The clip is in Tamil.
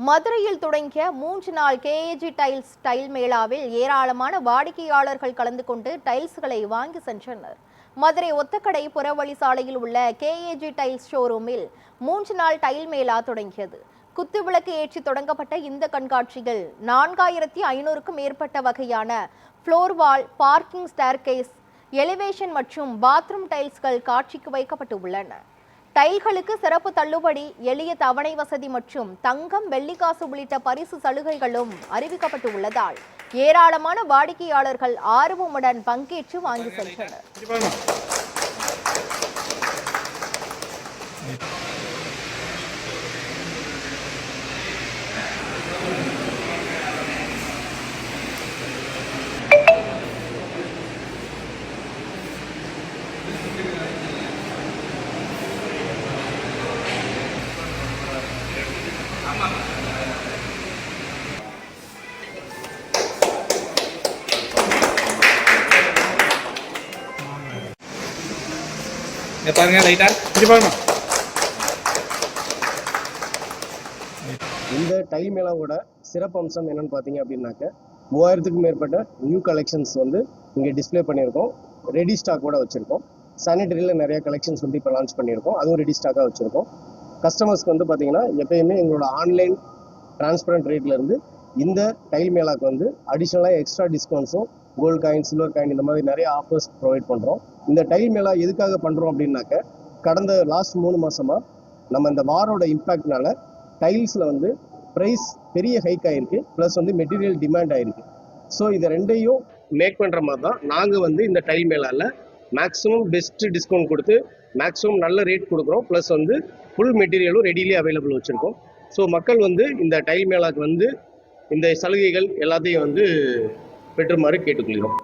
மதுரையில் தொடங்கிய 3 நாள் கேஏஜி டைல்ஸ் டைல் மேளாவில் ஏராளமான வாடிக்கையாளர்கள் கலந்து கொண்டு டைல்ஸ்களை வாங்கி சென்றனர். மதுரை ஒத்தக்கடை புறவழி சாலையில் உள்ள கேஏஜி டைல்ஸ் ஷோரூமில் 3 நாள் டைல் மேளா தொடங்கியது. குத்துவிளக்கு ஏற்றி தொடங்கப்பட்ட இந்த கண்காட்சியில் 4500க்கும் மேற்பட்ட வகையான ஃப்ளோர் வால், பார்க்கிங் ஸ்டேர்கேஸ், எலிவேஷன் மற்றும் பாத்ரூம் டைல்ஸ்கள் காட்சிக்கு வைக்கப்பட்டு உள்ளன. டைல்களுக்கு சிறப்பு தள்ளுபடி, எளிய தவணை வசதி மற்றும் தங்கம், வெள்ளிக்காசு உள்ளிட்ட பரிசு சலுகைகளும் அறிவிக்கப்பட்டு உள்ளதால் ஏராளமான வாடிக்கையாளர்கள் ஆர்வமுடன் பங்கேற்று வாங்கி சென்றனர். பாருங்க லைட்டா இந்த டைல் மேளாவோட சிறப்பு அம்சம் என்னன்னு பார்த்தீங்க அப்படின்னாக்க 3000க்கும் மேற்பட்ட நியூ கலெக்ஷன்ஸ் வந்து இங்கே டிஸ்பிளே பண்ணியிருக்கோம். ரெடி ஸ்டாக்கோட வச்சுருக்கோம். சானிட்டரியில் நிறைய கலெக்ஷன்ஸ் வந்து இப்போ லான்ச் பண்ணியிருக்கோம். அதுவும் ரெடி ஸ்டாக்காக வச்சுருக்கோம். கஸ்டமர்ஸ்க்கு வந்து பார்த்தீங்கன்னா எப்பயுமே எங்களோட ஆன்லைன் டிரான்ஸ்பரண்ட் ரேட்லேருந்து இந்த டைல் மேளாக்கு வந்து அடிஷ்னலாக எக்ஸ்ட்ரா டிஸ்கவுண்ட்ஸும், கோல்டு காயின், சில்வர் காயின், இந்த மாதிரி நிறைய ஆஃபர்ஸ் ப்ரொவைட் பண்ணுறோம். இந்த டைல் மேளா எதுக்காக பண்ணுறோம் அப்படின்னாக்க, கடந்த லாஸ்ட் 3 மாதமாக நம்ம இந்த வாரோட இம்பேக்ட்னால டைல்ஸில் வந்து ப்ரைஸ் பெரிய ஹைக் ஆகிருக்கு, ப்ளஸ் வந்து மெட்டீரியல் டிமாண்ட் ஆகிருக்கு. ஸோ இதை ரெண்டையும் மேக் பண்ணுற மாதிரி தான் நாங்கள் வந்து இந்த டைல் மேளாவில் மேக்ஸிமம் பெஸ்ட் டிஸ்கவுண்ட் கொடுத்து மேக்ஸிமம் நல்ல ரேட் கொடுக்குறோம். ப்ளஸ் வந்து ஃபுல் மெட்டீரியலும் ரெடிலி அவைலபிள் வச்சுருக்கோம். ஸோ மக்கள் வந்து இந்த டைல் மேளாக்கு வந்து இந்த சலுகைகள் எல்லாத்தையும் வந்து பெற்றுமாறு கேட்டுக்கொள்கிறோம்.